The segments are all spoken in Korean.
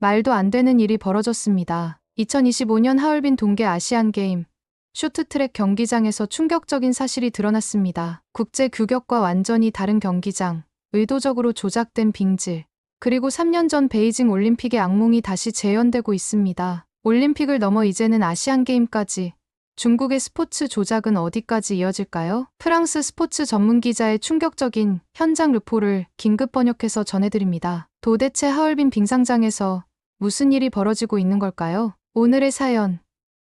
말도 안 되는 일이 벌어졌습니다. 2025년 하얼빈 동계 아시안게임 쇼트트랙 경기장에서 충격적인 사실이 드러났습니다. 국제 규격과 완전히 다른 경기장, 의도적으로 조작된 빙질, 그리고 3년 전 베이징 올림픽의 악몽이 다시 재현되고 있습니다. 올림픽을 넘어 이제는 아시안게임까지. 중국의 스포츠 조작은 어디까지 이어질까요? 프랑스 스포츠 전문 기자의 충격적인 현장 르포를 긴급 번역해서 전해드립니다. 도대체 하얼빈 빙상장에서 무슨 일이 벌어지고 있는 걸까요? 오늘의 사연,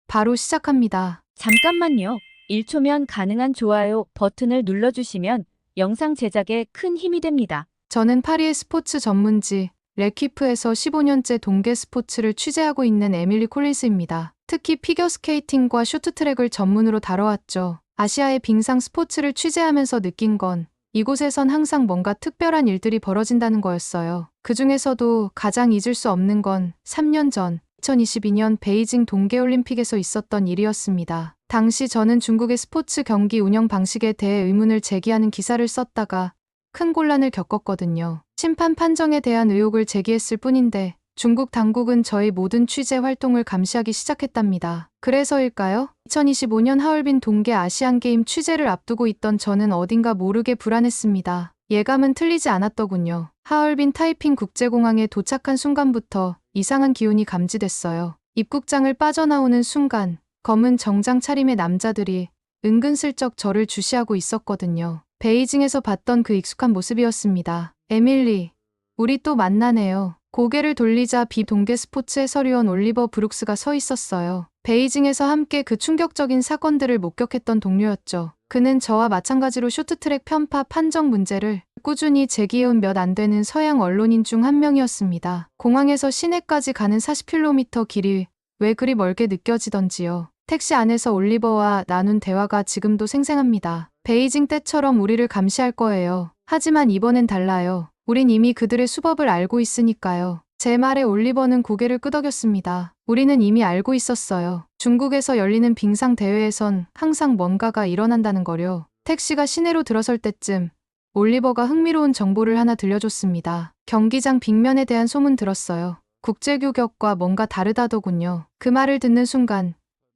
바로 시작합니다. 잠깐만요. 1초면 가능한 좋아요 버튼을 눌러주시면 영상 제작에 큰 힘이 됩니다. 저는 파리의 스포츠 전문지 레퀴프에서 15년째 동계 스포츠를 취재하고 있는 에밀리 콜린스입니다. 특히 피겨스케이팅과 쇼트트랙을 전문으로 다뤄왔죠. 아시아의 빙상 스포츠를 취재하면서 느낀 건 이곳에선 항상 뭔가 특별한 일들이 벌어진다는 거였어요. 그 중에서도 가장 잊을 수 없는 건 3년 전 2022년 베이징 동계올림픽에서 있었던 일이었습니다. 당시 저는 중국의 스포츠 경기 운영 방식에 대해 의문을 제기하는 기사를 썼다가 큰 곤란을 겪었거든요. 심판 판정에 대한 의혹을 제기했을 뿐인데 중국 당국은 저희 모든 취재 활동을 감시하기 시작했답니다. 그래서일까요? 2025년 하얼빈 동계 아시안게임 취재를 앞두고 있던 저는 어딘가 모르게 불안했습니다. 예감은 틀리지 않았더군요. 하얼빈 타이핑 국제공항에 도착한 순간부터 이상한 기운이 감지됐어요. 입국장을 빠져나오는 순간 검은 정장 차림의 남자들이 은근슬쩍 저를 주시하고 있었거든요. 베이징에서 봤던 그 익숙한 모습이었습니다. 에밀리, 우리 또 만나네요. 고개를 돌리자 비동계 스포츠 해설위원 올리버 브룩스가 서 있었어요. 베이징에서 함께 그 충격적인 사건들을 목격했던 동료였죠. 그는 저와 마찬가지로 쇼트트랙 편파 판정 문제를 꾸준히 제기해온 몇 안 되는 서양 언론인 중 한 명이었습니다. 공항에서 시내까지 가는 40km 길이 왜 그리 멀게 느껴지던지요. 택시 안에서 올리버와 나눈 대화가 지금도 생생합니다. 베이징 때처럼 우리를 감시할 거예요. 하지만 이번엔 달라요. 우린 이미 그들의 수법을 알고 있으니까요. 제 말에 올리버는 고개를 끄덕였습니다. 우리는 이미 알고 있었어요. 중국에서 열리는 빙상 대회에선 항상 뭔가가 일어난다는 거요. 택시가 시내로 들어설 때쯤 올리버가 흥미로운 정보를 하나 들려줬습니다. 경기장 빙면에 대한 소문 들었어요. 국제규격과 뭔가 다르다더군요. 그 말을 듣는 순간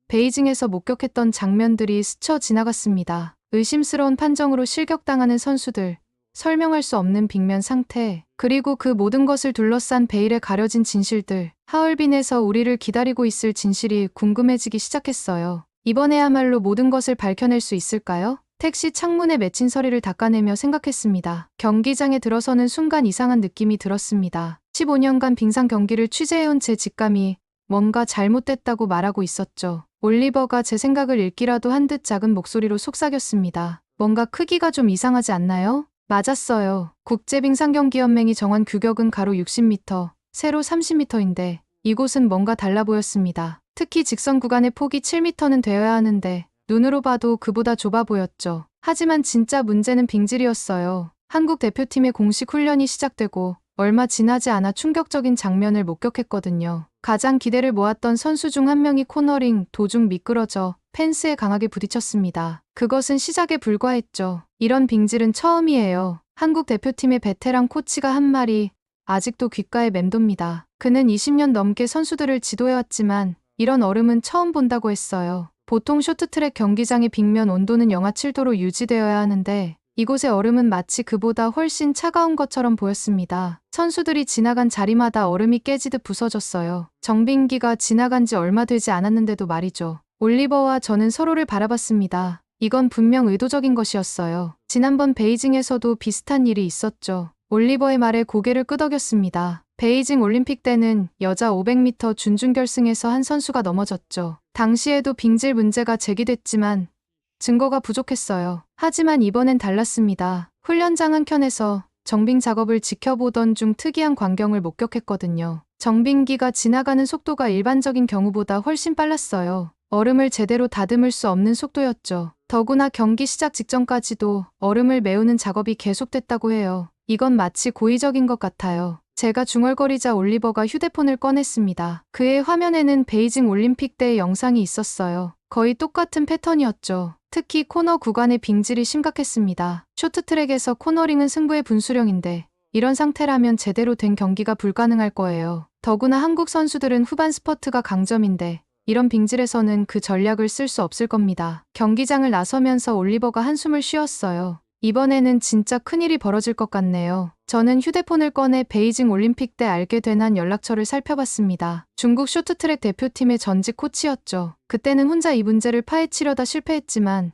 베이징에서 목격했던 장면들이 스쳐 지나갔습니다. 의심스러운 판정으로 실격당하는 선수들, 설명할 수 없는 빙면 상태, 그리고 그 모든 것을 둘러싼 베일에 가려진 진실들, 하얼빈에서 우리를 기다리고 있을 진실이 궁금해지기 시작했어요. 이번에야말로 모든 것을 밝혀낼 수 있을까요? 택시 창문에 맺힌 서리를 닦아내며 생각했습니다. 경기장에 들어서는 순간 이상한 느낌이 들었습니다. 15년간 빙상 경기를 취재해온 제 직감이 뭔가 잘못됐다고 말하고 있었죠. 올리버가 제 생각을 읽기라도 한 듯 작은 목소리로 속삭였습니다. 뭔가 크기가 좀 이상하지 않나요? 맞았어요. 국제빙상경기연맹이 정한 규격은 가로 60m, 세로 30m인데 이곳은 뭔가 달라 보였습니다. 특히 직선 구간의 폭이 7m는 되어야 하는데 눈으로 봐도 그보다 좁아 보였죠. 하지만 진짜 문제는 빙질이었어요. 한국 대표팀의 공식 훈련이 시작되고 얼마 지나지 않아 충격적인 장면을 목격했거든요. 가장 기대를 모았던 선수 중 한 명이 코너링 도중 미끄러져 펜스에 강하게 부딪혔습니다. 그것은 시작에 불과했죠. 이런 빙질은 처음이에요. 한국 대표팀의 베테랑 코치가 한 말이 아직도 귓가에 맴돕니다. 그는 20년 넘게 선수들을 지도해왔지만 이런 얼음은 처음 본다고 했어요. 보통 쇼트트랙 경기장의 빙면 온도는 영하 7도로 유지되어야 하는데 이곳의 얼음은 마치 그보다 훨씬 차가운 것처럼 보였습니다. 선수들이 지나간 자리마다 얼음이 깨지듯 부서졌어요. 정빙기가 지나간 지 얼마 되지 않았는데도 말이죠. 올리버와 저는 서로를 바라봤습니다. 이건 분명 의도적인 것이었어요. 지난번 베이징에서도 비슷한 일이 있었죠. 올리버의 말에 고개를 끄덕였습니다. 베이징 올림픽 때는 여자 500m 준준결승에서 한 선수가 넘어졌죠. 당시에도 빙질 문제가 제기됐지만 증거가 부족했어요. 하지만 이번엔 달랐습니다. 훈련장 한켠에서 정빙 작업을 지켜보던 중 특이한 광경을 목격했거든요. 정빙기가 지나가는 속도가 일반적인 경우보다 훨씬 빨랐어요. 얼음을 제대로 다듬을 수 없는 속도였죠. 더구나 경기 시작 직전까지도 얼음을 메우는 작업이 계속됐다고 해요. 이건 마치 고의적인 것 같아요. 제가 중얼거리자 올리버가 휴대폰을 꺼냈습니다. 그의 화면에는 베이징 올림픽 때의 영상이 있었어요. 거의 똑같은 패턴이었죠. 특히 코너 구간의 빙질이 심각했습니다. 쇼트트랙에서 코너링은 승부의 분수령인데 이런 상태라면 제대로 된 경기가 불가능할 거예요. 더구나 한국 선수들은 후반 스퍼트가 강점인데 이런 빙질에서는 그 전략을 쓸 수 없을 겁니다. 경기장을 나서면서 올리버가 한숨을 쉬었어요. 이번에는 진짜 큰일이 벌어질 것 같네요. 저는 휴대폰을 꺼내 베이징 올림픽 때 알게 된 한 연락처를 살펴봤습니다. 중국 쇼트트랙 대표팀의 전직 코치였죠. 그때는 혼자 이 문제를 파헤치려다 실패했지만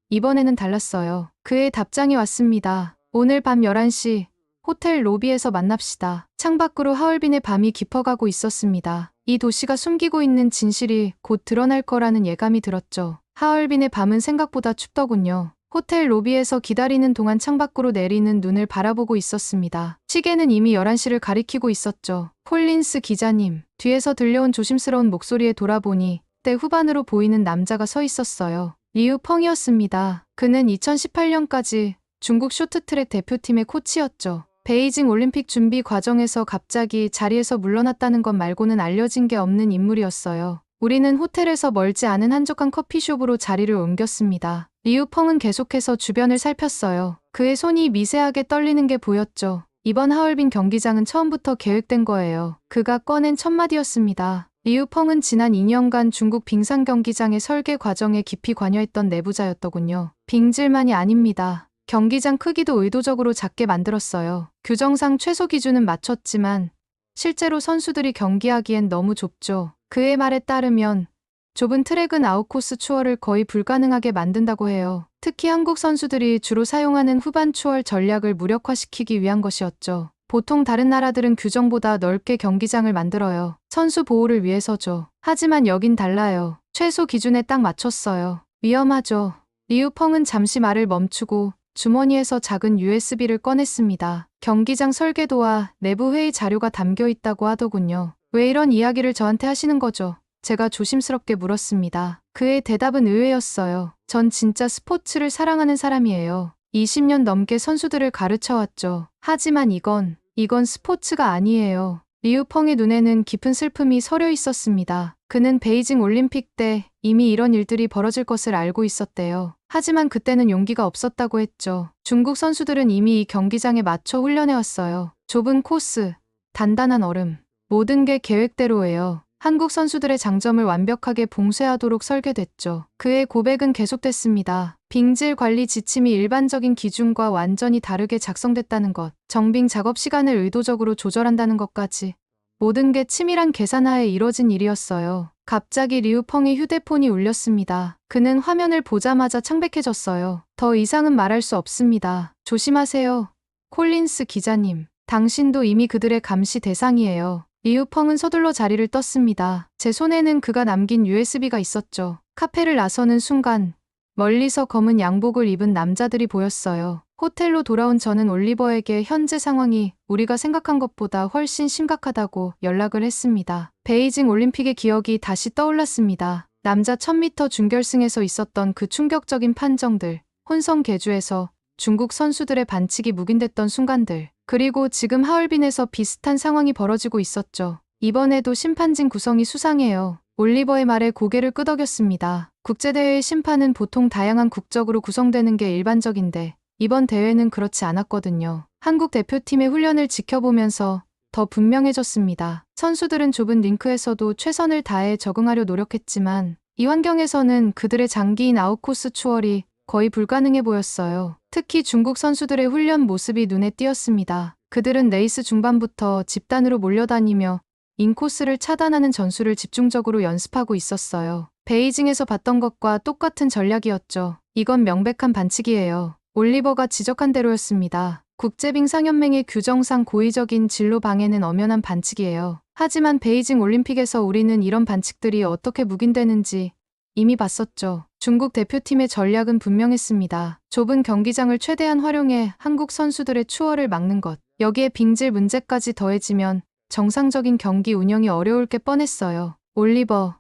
이번에는 달랐어요. 그의 답장이 왔습니다. 오늘 밤 11시 호텔 로비에서 만납시다. 창밖으로 하얼빈의 밤이 깊어가고 있었습니다. 이 도시가 숨기고 있는 진실이 곧 드러날 거라는 예감이 들었죠. 하얼빈의 밤은 생각보다 춥더군요. 호텔 로비에서 기다리는 동안 창밖으로 내리는 눈을 바라보고 있었습니다. 시계는 이미 11시를 가리키고 있었죠. 콜린스 기자님, 뒤에서 들려온 조심스러운 목소리에 돌아보니 때 후반으로 보이는 남자가 서 있었어요. 리우 펑이었습니다. 그는 2018년까지 중국 쇼트트랙 대표팀의 코치였죠. 베이징 올림픽 준비 과정에서 갑자기 자리에서 물러났다는 것 말고는 알려진 게 없는 인물이었어요. 우리는 호텔에서 멀지 않은 한적한 커피숍으로 자리를 옮겼습니다. 리우 펑은 계속해서 주변을 살폈어요. 그의 손이 미세하게 떨리는 게 보였죠. 이번 하얼빈 경기장은 처음부터 계획된 거예요. 그가 꺼낸 첫 마디였습니다. 리우 펑은 지난 2년간 중국 빙상 경기장의 설계 과정에 깊이 관여했던 내부자였더군요. 빙질만이 아닙니다. 경기장 크기도 의도적으로 작게 만들었어요. 규정상 최소 기준은 맞췄지만 실제로 선수들이 경기하기엔 너무 좁죠. 그의 말에 따르면 좁은 트랙은 아웃코스 추월을 거의 불가능하게 만든다고 해요. 특히 한국 선수들이 주로 사용하는 후반 추월 전략을 무력화시키기 위한 것이었죠. 보통 다른 나라들은 규정보다 넓게 경기장을 만들어요. 선수 보호를 위해서죠. 하지만 여긴 달라요. 최소 기준에 딱 맞췄어요. 위험하죠. 리우 펑은 잠시 말을 멈추고 주머니에서 작은 USB를 꺼냈습니다. 경기장 설계도와 내부 회의 자료가 담겨 있다고 하더군요. 왜 이런 이야기를 저한테 하시는 거죠? 제가 조심스럽게 물었습니다. 그의 대답은 의외였어요. 전 진짜 스포츠를 사랑하는 사람이에요. 20년 넘게 선수들을 가르쳐왔죠. 하지만 이건 스포츠가 아니에요. 리우 펑의 눈에는 깊은 슬픔이 서려 있었습니다. 그는 베이징 올림픽 때 이미 이런 일들이 벌어질 것을 알고 있었대요. 하지만 그때는 용기가 없었다고 했죠. 중국 선수들은 이미 이 경기장에 맞춰 훈련해왔어요. 좁은 코스, 단단한 얼음, 모든 게 계획대로예요. 한국 선수들의 장점을 완벽하게 봉쇄하도록 설계됐죠. 그의 고백은 계속됐습니다. 빙질 관리 지침이 일반적인 기준과 완전히 다르게 작성됐다는 것, 정빙 작업 시간을 의도적으로 조절한다는 것까지 모든 게 치밀한 계산하에 이뤄진 일이었어요. 갑자기 리우 펑의 휴대폰이 울렸습니다. 그는 화면을 보자마자 창백해졌어요. 더 이상은 말할 수 없습니다. 조심하세요. 콜린스 기자님, 당신도 이미 그들의 감시 대상이에요. 리우 펑은 서둘러 자리를 떴습니다. 제 손에는 그가 남긴 USB가 있었죠. 카페를 나서는 순간 멀리서 검은 양복을 입은 남자들이 보였어요. 호텔로 돌아온 저는 올리버에게 현재 상황이 우리가 생각한 것보다 훨씬 심각하다고 연락을 했습니다. 베이징 올림픽의 기억이 다시 떠올랐습니다. 남자 1000m 준결승에서 있었던 그 충격적인 판정들, 혼성 계주에서 중국 선수들의 반칙이 묵인됐던 순간들, 그리고 지금 하얼빈에서 비슷한 상황이 벌어지고 있었죠. 이번에도 심판진 구성이 수상해요. 올리버의 말에 고개를 끄덕였습니다. 국제대회의 심판은 보통 다양한 국적으로 구성되는 게 일반적인데 이번 대회는 그렇지 않았거든요. 한국 대표팀의 훈련을 지켜보면서 더 분명해졌습니다. 선수들은 좁은 링크에서도 최선을 다해 적응하려 노력했지만 이 환경에서는 그들의 장기인 아웃코스 추월이 거의 불가능해 보였어요. 특히 중국 선수들의 훈련 모습이 눈에 띄었습니다. 그들은 레이스 중반부터 집단으로 몰려다니며 인코스를 차단하는 전술을 집중적으로 연습하고 있었어요. 베이징에서 봤던 것과 똑같은 전략이었죠. 이건 명백한 반칙이에요. 올리버가 지적한 대로였습니다. 국제빙상연맹의 규정상 고의적인 진로 방해는 엄연한 반칙이에요. 하지만 베이징 올림픽에서 우리는 이런 반칙들이 어떻게 묵인되는지 이미 봤었죠. 중국 대표팀의 전략은 분명했습니다. 좁은 경기장을 최대한 활용해 한국 선수들의 추월을 막는 것. 여기에 빙질 문제까지 더해지면 정상적인 경기 운영이 어려울 게 뻔했어요. 올리버,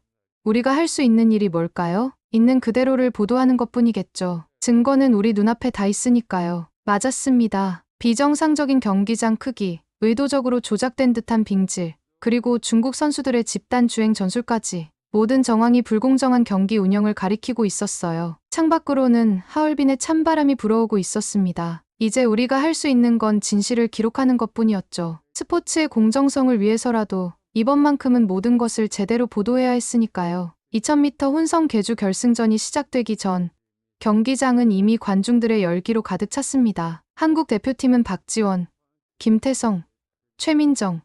우리가 할 수 있는 일이 뭘까요? 있는 그대로를 보도하는 것뿐이겠죠. 증거는 우리 눈앞에 다 있으니까요. 맞았습니다. 비정상적인 경기장 크기, 의도적으로 조작된 듯한 빙질, 그리고 중국 선수들의 집단 주행 전술까지 모든 정황이 불공정한 경기 운영을 가리키고 있었어요. 창밖으로는 하얼빈의 찬바람이 불어오고 있었습니다. 이제 우리가 할 수 있는 건 진실을 기록하는 것뿐이었죠. 스포츠의 공정성을 위해서라도 이번만큼은 모든 것을 제대로 보도해야 했으니까요. 2000m 혼성 계주 결승전이 시작되기 전 경기장은 이미 관중들의 열기로 가득 찼습니다. 한국 대표팀은 박지원, 김태성, 최민정,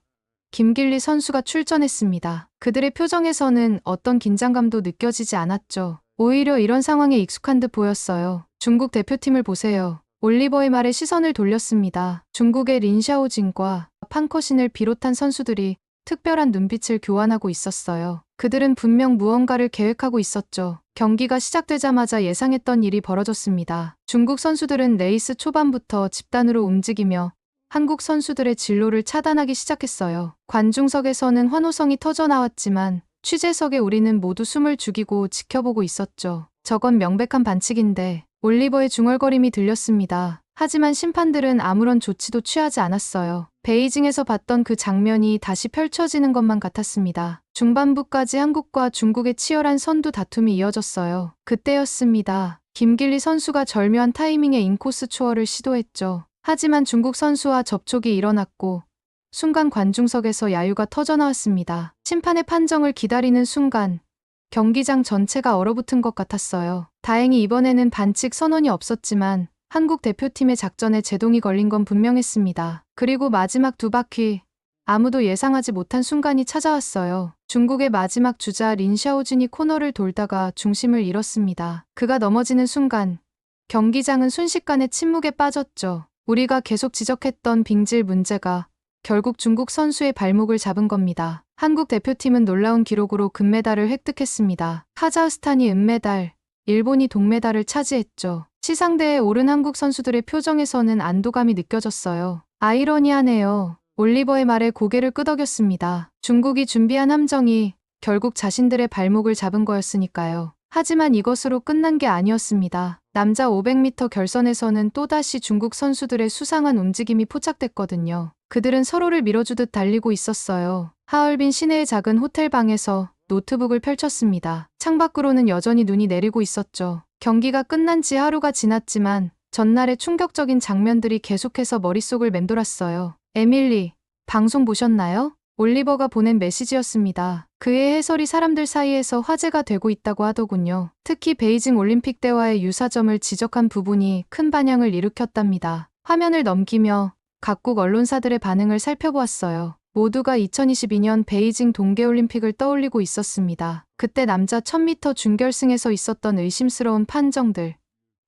김길리 선수가 출전했습니다. 그들의 표정에서는 어떤 긴장감도 느껴지지 않았죠. 오히려 이런 상황에 익숙한 듯 보였어요. 중국 대표팀을 보세요. 올리버의 말에 시선을 돌렸습니다. 중국의 린샤오진과 판커신을 비롯한 선수들이 특별한 눈빛을 교환하고 있었어요. 그들은 분명 무언가를 계획하고 있었죠. 경기가 시작되자마자 예상했던 일이 벌어졌습니다. 중국 선수들은 레이스 초반부터 집단으로 움직이며 한국 선수들의 진로를 차단하기 시작했어요. 관중석에서는 환호성이 터져나왔지만 취재석에 우리는 모두 숨을 죽이고 지켜보고 있었죠. 저건 명백한 반칙인데 올리버의 중얼거림이 들렸습니다. 하지만 심판들은 아무런 조치도 취하지 않았어요. 베이징에서 봤던 그 장면이 다시 펼쳐지는 것만 같았습니다. 중반부까지 한국과 중국의 치열한 선두 다툼이 이어졌어요. 그때였습니다. 김길리 선수가 절묘한 타이밍에 인코스 초월을 시도했죠. 하지만 중국 선수와 접촉이 일어났고 순간 관중석에서 야유가 터져나왔습니다. 심판의 판정을 기다리는 순간 경기장 전체가 얼어붙은 것 같았어요. 다행히 이번에는 반칙 선언이 없었지만 한국 대표팀의 작전에 제동이 걸린 건 분명했습니다. 그리고 마지막 두 바퀴 아무도 예상하지 못한 순간이 찾아왔어요. 중국의 마지막 주자 린샤오진이 코너를 돌다가 중심을 잃었습니다. 그가 넘어지는 순간 경기장은 순식간에 침묵에 빠졌죠. 우리가 계속 지적했던 빙질 문제가 결국 중국 선수의 발목을 잡은 겁니다. 한국 대표팀은 놀라운 기록으로 금메달을 획득했습니다. 카자흐스탄이 은메달, 일본이 동메달을 차지했죠. 시상대에 오른 한국 선수들의 표정에서는 안도감이 느껴졌어요. 아이러니하네요. 올리버의 말에 고개를 끄덕였습니다. 중국이 준비한 함정이 결국 자신들의 발목을 잡은 거였으니까요. 하지만 이것으로 끝난 게 아니었습니다. 남자 500m 결선에서는 또다시 중국 선수들의 수상한 움직임이 포착됐거든요. 그들은 서로를 밀어주듯 달리고 있었어요. 하얼빈 시내의 작은 호텔 방에서 노트북을 펼쳤습니다. 창밖으로는 여전히 눈이 내리고 있었죠. 경기가 끝난 지 하루가 지났지만 전날의 충격적인 장면들이 계속해서 머릿속을 맴돌았어요. 에밀리, 방송 보셨나요? 올리버가 보낸 메시지였습니다. 그의 해설이 사람들 사이에서 화제가 되고 있다고 하더군요. 특히 베이징 올림픽 때와의 유사점을 지적한 부분이 큰 반향을 일으켰답니다. 화면을 넘기며 각국 언론사들의 반응을 살펴보았어요. 모두가 2022년 베이징 동계올림픽을 떠올리고 있었습니다. 그때 남자 1000m 준결승에서 있었던 의심스러운 판정들,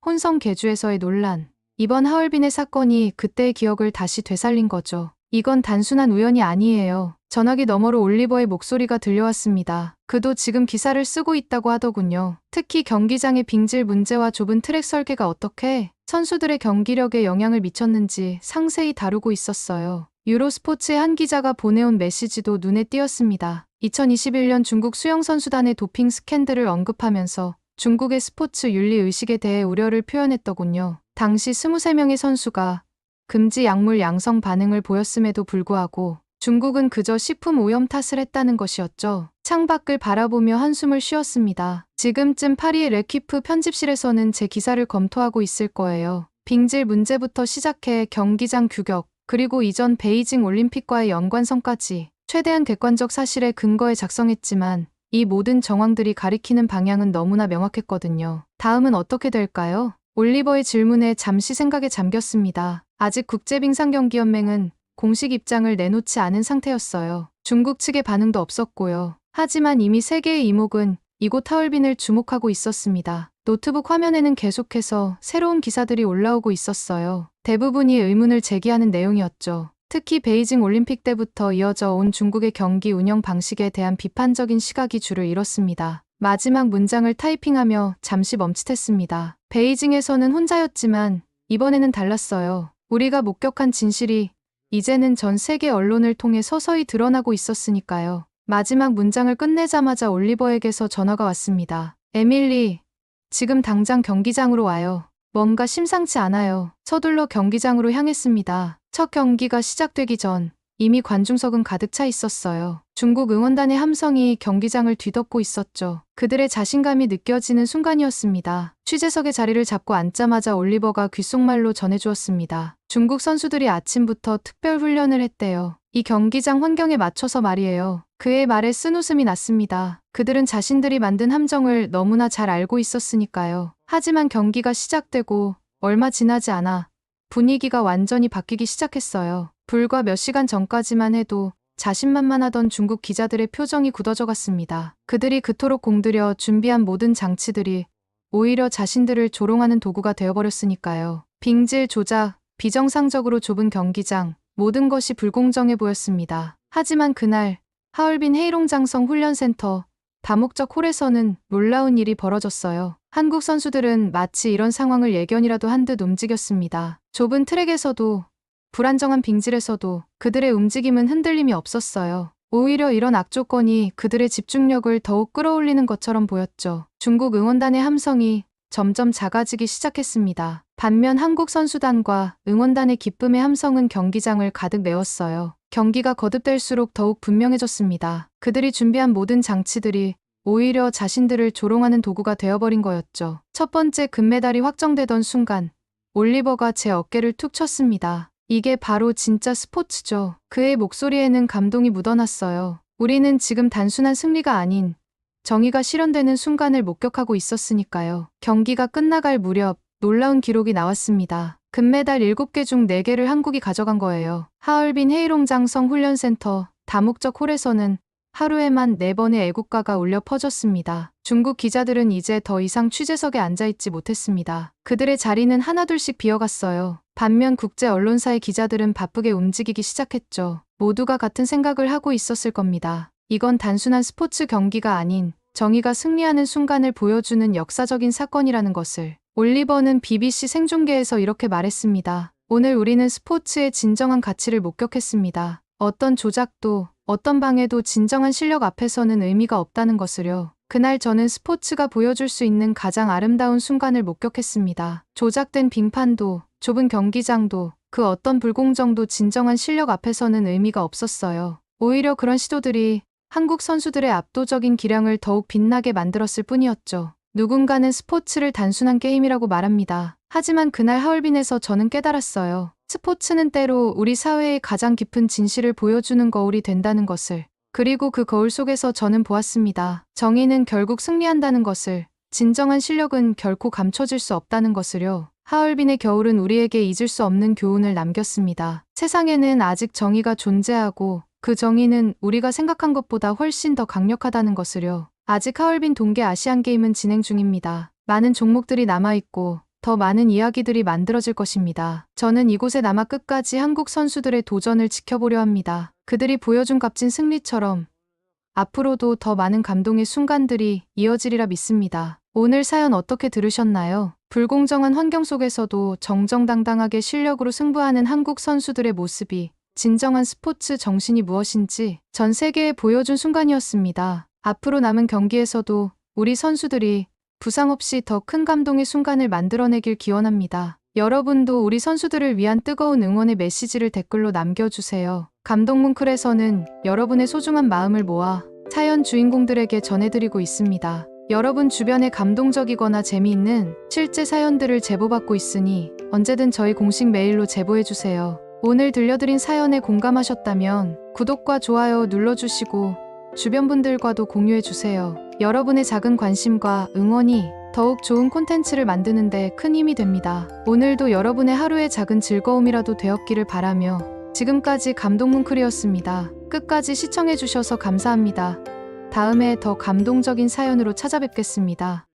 혼성 계주에서의 논란, 이번 하얼빈의 사건이 그때의 기억을 다시 되살린 거죠. 이건 단순한 우연이 아니에요. 전화기 너머로 올리버의 목소리가 들려왔습니다. 그도 지금 기사를 쓰고 있다고 하더군요. 특히 경기장의 빙질 문제와 좁은 트랙 설계가 어떻게 선수들의 경기력에 영향을 미쳤는지 상세히 다루고 있었어요. 유로스포츠의 한 기자가 보내온 메시지도 눈에 띄었습니다. 2021년 중국 수영선수단의 도핑 스캔들을 언급하면서 중국의 스포츠 윤리 의식에 대해 우려를 표현했더군요. 당시 23명의 선수가 금지 약물 양성 반응을 보였음에도 불구하고 중국은 그저 식품 오염 탓을 했다는 것이었죠. 창밖을 바라보며 한숨을 쉬었습니다. 지금쯤 파리의 레퀴프 편집실에서는 제 기사를 검토하고 있을 거예요. 빙질 문제부터 시작해 경기장 규격, 그리고 이전 베이징 올림픽과의 연관성까지 최대한 객관적 사실에 근거해 작성했지만 이 모든 정황들이 가리키는 방향은 너무나 명확했거든요. 다음은 어떻게 될까요? 올리버의 질문에 잠시 생각에 잠겼습니다. 아직 국제빙상경기연맹은 공식 입장을 내놓지 않은 상태였어요. 중국 측의 반응도 없었고요. 하지만 이미 세계의 이목은 이곳 하얼빈을 주목하고 있었습니다. 노트북 화면에는 계속해서 새로운 기사들이 올라오고 있었어요. 대부분이 의문을 제기하는 내용이었죠. 특히 베이징 올림픽 때부터 이어져 온 중국의 경기 운영 방식에 대한 비판적인 시각이 줄을 이뤘습니다. 마지막 문장을 타이핑하며 잠시 멈칫했습니다. 베이징에서는 혼자였지만 이번에는 달랐어요. 우리가 목격한 진실이 이제는 전 세계 언론을 통해 서서히 드러나고 있었으니까요. 마지막 문장을 끝내자마자 올리버에게서 전화가 왔습니다. 에밀리, 지금 당장 경기장으로 와요. 뭔가 심상치 않아요. 서둘러 경기장으로 향했습니다. 첫 경기가 시작되기 전 이미 관중석은 가득 차 있었어요. 중국 응원단의 함성이 경기장을 뒤덮고 있었죠. 그들의 자신감이 느껴지는 순간이었습니다. 취재석의 자리를 잡고 앉자마자 올리버가 귓속말로 전해주었습니다. 중국 선수들이 아침부터 특별 훈련을 했대요. 이 경기장 환경에 맞춰서 말이에요. 그의 말에 쓴웃음이 났습니다. 그들은 자신들이 만든 함정을 너무나 잘 알고 있었으니까요. 하지만 경기가 시작되고 얼마 지나지 않아 분위기가 완전히 바뀌기 시작했어요. 불과 몇 시간 전까지만 해도 자신만만하던 중국 기자들의 표정이 굳어져 갔습니다. 그들이 그토록 공들여 준비한 모든 장치들이 오히려 자신들을 조롱하는 도구가 되어버렸으니까요. 빙질 조작, 비정상적으로 좁은 경기장, 모든 것이 불공정해 보였습니다. 하지만 그날 하얼빈 헤이롱장성 훈련센터 다목적 홀에서는 놀라운 일이 벌어졌어요. 한국 선수들은 마치 이런 상황을 예견이라도 한 듯 움직였습니다. 좁은 트랙에서도 불안정한 빙질에서도 그들의 움직임은 흔들림이 없었어요. 오히려 이런 악조건이 그들의 집중력을 더욱 끌어올리는 것처럼 보였죠. 중국 응원단의 함성이 점점 작아지기 시작했습니다. 반면 한국 선수단과 응원단의 기쁨의 함성은 경기장을 가득 메웠어요. 경기가 거듭될수록 더욱 분명해졌습니다. 그들이 준비한 모든 장치들이 오히려 자신들을 조롱하는 도구가 되어버린 거였죠. 첫 번째 금메달이 확정되던 순간 올리버가 제 어깨를 툭 쳤습니다. 이게 바로 진짜 스포츠죠. 그의 목소리에는 감동이 묻어났어요. 우리는 지금 단순한 승리가 아닌 정의가 실현되는 순간을 목격하고 있었으니까요. 경기가 끝나갈 무렵 놀라운 기록이 나왔습니다. 금메달 7개 중 4개를 한국이 가져간 거예요. 하얼빈 헤이롱장성 훈련센터 다목적 홀에서는 하루에만 4번의 애국가가 울려 퍼졌습니다. 중국 기자들은 이제 더 이상 취재석에 앉아있지 못했습니다. 그들의 자리는 하나둘씩 비어갔어요. 반면 국제 언론사의 기자들은 바쁘게 움직이기 시작했죠. 모두가 같은 생각을 하고 있었을 겁니다. 이건 단순한 스포츠 경기가 아닌 정의가 승리하는 순간을 보여주는 역사적인 사건이라는 것을. 올리버는 BBC 생중계에서 이렇게 말했습니다. 오늘 우리는 스포츠의 진정한 가치를 목격했습니다. 어떤 조작도 어떤 방해도 진정한 실력 앞에서는 의미가 없다는 것을요. 그날 저는 스포츠가 보여줄 수 있는 가장 아름다운 순간을 목격했습니다. 조작된 빙판도 좁은 경기장도 그 어떤 불공정도 진정한 실력 앞에서는 의미가 없었어요. 오히려 그런 시도들이 한국 선수들의 압도적인 기량을 더욱 빛나게 만들었을 뿐이었죠. 누군가는 스포츠를 단순한 게임이라고 말합니다. 하지만 그날 하얼빈에서 저는 깨달았어요. 스포츠는 때로 우리 사회의 가장 깊은 진실을 보여주는 거울이 된다는 것을. 그리고 그 거울 속에서 저는 보았습니다. 정의는 결국 승리한다는 것을. 진정한 실력은 결코 감춰질 수 없다는 것을요. 하얼빈의 겨울은 우리에게 잊을 수 없는 교훈을 남겼습니다. 세상에는 아직 정의가 존재하고 그 정의는 우리가 생각한 것보다 훨씬 더 강력하다는 것을요. 아직 하얼빈 동계 아시안게임은 진행 중입니다. 많은 종목들이 남아있고 더 많은 이야기들이 만들어질 것입니다. 저는 이곳에 남아 끝까지 한국 선수들의 도전을 지켜보려 합니다. 그들이 보여준 값진 승리처럼 앞으로도 더 많은 감동의 순간들이 이어지리라 믿습니다. 오늘 사연 어떻게 들으셨나요? 불공정한 환경 속에서도 정정당당하게 실력으로 승부하는 한국 선수들의 모습이 진정한 스포츠 정신이 무엇인지 전 세계에 보여준 순간이었습니다. 앞으로 남은 경기에서도 우리 선수들이 부상 없이 더 큰 감동의 순간을 만들어내길 기원합니다. 여러분도 우리 선수들을 위한 뜨거운 응원의 메시지를 댓글로 남겨주세요. 감동뭉클에서는 여러분의 소중한 마음을 모아 사연 주인공들에게 전해드리고 있습니다. 여러분 주변에 감동적이거나 재미있는 실제 사연들을 제보받고 있으니 언제든 저희 공식 메일로 제보해주세요. 오늘 들려드린 사연에 공감하셨다면 구독과 좋아요 눌러주시고 주변 분들과도 공유해주세요. 여러분의 작은 관심과 응원이 더욱 좋은 콘텐츠를 만드는 데 큰 힘이 됩니다. 오늘도 여러분의 하루의 작은 즐거움이라도 되었기를 바라며 지금까지 감동뭉클이었습니다. 끝까지 시청해주셔서 감사합니다. 다음에 더 감동적인 사연으로 찾아뵙겠습니다.